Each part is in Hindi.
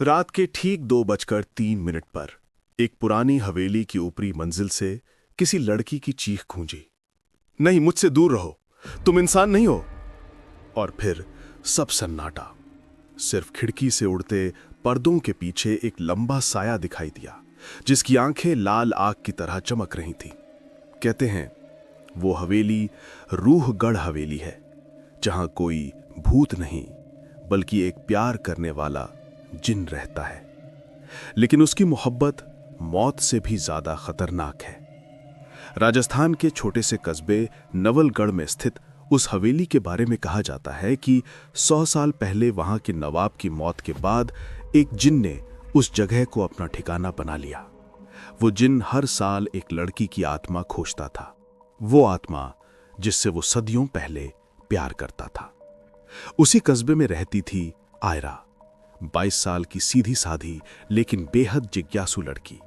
रात के ठीक 2:03 पर एक पुरानी हवेली की ऊपरी मंजिल से किसी लड़की की चीख गूंजी, नहीं, मुझसे दूर रहो, तुम इंसान नहीं हो। और फिर सब सन्नाटा। सिर्फ खिड़की से उड़ते पर्दों के पीछे एक लंबा साया दिखाई दिया, जिसकी आंखें लाल आग की तरह चमक रही थी। कहते हैं वो हवेली रूहगढ़ हवेली है, जहां कोई भूत नहीं बल्कि एक प्यार करने वाला जिन रहता है। लेकिन उसकी मोहब्बत मौत से भी ज्यादा खतरनाक है। राजस्थान के छोटे से कस्बे नवलगढ़ में स्थित उस हवेली के बारे में कहा जाता है कि 100 साल पहले वहां के नवाब की मौत के बाद एक जिन ने उस जगह को अपना ठिकाना बना लिया। वो जिन हर साल एक लड़की की आत्मा खोजता था, वो आत्मा जिससे वो सदियों पहले प्यार करता था। उसी कस्बे में रहती थी आयरा, 22 साल की सीधी साधी लेकिन बेहद जिज्ञासु लड़की।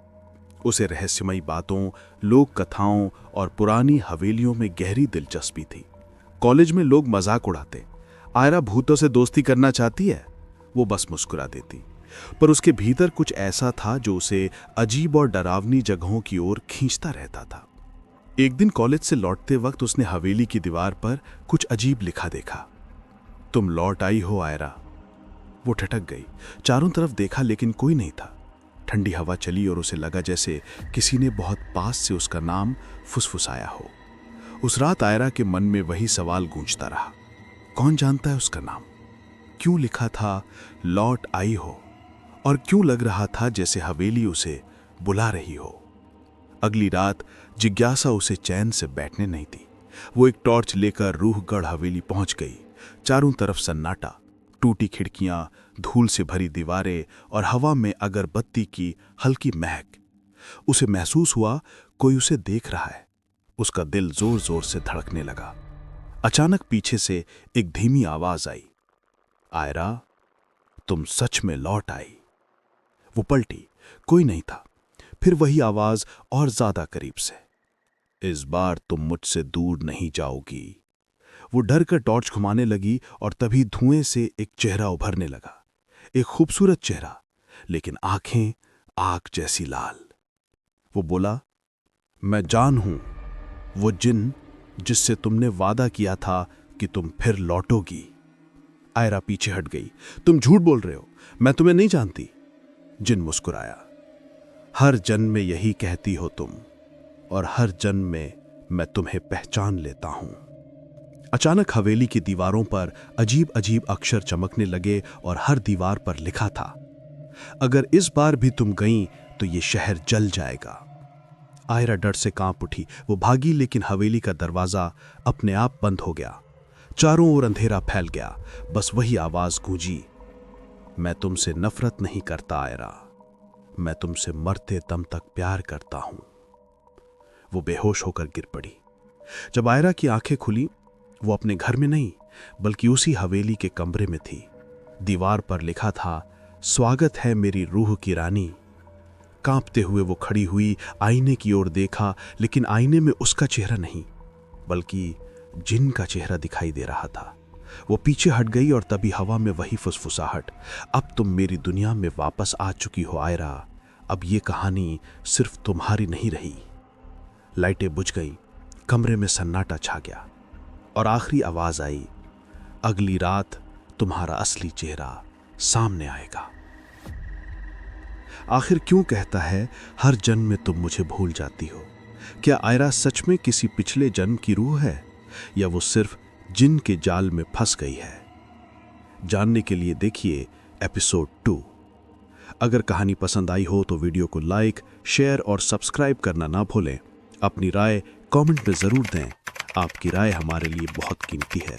उसे रहस्यमयी बातों, लोक कथाओं और पुरानी हवेलियों में गहरी दिलचस्पी थी। कॉलेज में लोग मजाक उड़ाते, आयरा भूतों से दोस्ती करना चाहती है। वो बस मुस्कुरा देती, पर उसके भीतर कुछ ऐसा था जो उसे अजीब और डरावनी जगहों की ओर खींचता रहता था। एक दिन कॉलेज से लौटते वक्त उसने हवेली की दीवार पर कुछ अजीब लिखा देखा, तुम लौट आई हो आयरा। वो ठटक गई, चारों तरफ देखा लेकिन कोई नहीं था। ठंडी हवा चली और उसे लगा जैसे किसी ने बहुत पास से उसका नाम फुसफुसाया हो। उस रात आयरा के मन में वही सवाल गूंजता रहा, कौन जानता है उसका नाम? क्यों लिखा था लौट आई हो? और क्यों लग रहा था जैसे हवेली उसे बुला रही हो? अगली रात जिज्ञासा उसे चैन से बैठने नहीं दी। वो एक टॉर्च लेकर रूहगढ़ हवेली पहुंच गई। चारों तरफ सन्नाटा, टूटी खिड़कियां, धूल से भरी दीवारें और हवा में अगरबत्ती की हल्की महक। उसे महसूस हुआ कोई उसे देख रहा है। उसका दिल जोर जोर से धड़कने लगा। अचानक पीछे से एक धीमी आवाज आई, आयरा, तुम सच में लौट आई। वो पलटी, कोई नहीं था। फिर वही आवाज और ज्यादा करीब से, इस बार तुम मुझसे दूर नहीं जाओगी। वो डर कर टॉर्च घुमाने लगी और तभी धुएं से एक चेहरा उभरने लगा। एक खूबसूरत चेहरा, लेकिन आंखें आग जैसी लाल। वो बोला, मैं जान हूं, वो जिन जिससे तुमने वादा किया था कि तुम फिर लौटोगी। आयरा पीछे हट गई, तुम झूठ बोल रहे हो, मैं तुम्हें नहीं जानती। जिन मुस्कुराया, हर जन्म में यही कहती हो तुम, और हर जन्म में मैं तुम्हें पहचान लेता हूं। अचानक हवेली की दीवारों पर अजीब अजीब अक्षर चमकने लगे और हर दीवार पर लिखा था, अगर इस बार भी तुम गई तो ये शहर जल जाएगा। आयरा डर से कांप उठी। वो भागी, लेकिन हवेली का दरवाजा अपने आप बंद हो गया। चारों ओर अंधेरा फैल गया। बस वही आवाज गूंजी, मैं तुमसे नफरत नहीं करता आयरा, मैं तुमसे मरते दम तक प्यार करता हूं। वो बेहोश होकर गिर पड़ी। जब आयरा की आंखें खुली, वो अपने घर में नहीं बल्कि उसी हवेली के कमरे में थी। दीवार पर लिखा था, स्वागत है मेरी रूह की रानी। कांपते हुए वो खड़ी हुई, आईने की ओर देखा, लेकिन आईने में उसका चेहरा नहीं बल्कि जिन का चेहरा दिखाई दे रहा था। वो पीछे हट गई और तभी हवा में वही फुसफुसाहट, अब तुम मेरी दुनिया में वापस आ चुकी हो आयरा, अब ये कहानी सिर्फ तुम्हारी नहीं रही। लाइटें बुझ गईं, कमरे में सन्नाटा छा गया और आखिरी आवाज आई, अगली रात तुम्हारा असली चेहरा सामने आएगा। आखिर क्यों कहता है हर जन्म में तुम मुझे भूल जाती हो? क्या आयरा सच में किसी पिछले जन्म की रूह है, या वो सिर्फ जिन के जाल में फंस गई है? जानने के लिए देखिए एपिसोड 2। अगर कहानी पसंद आई हो तो वीडियो को लाइक, शेयर और सब्सक्राइब करना ना भूलें। अपनी राय कमेंट में जरूर दें, आपकी राय हमारे लिए बहुत कीमती है।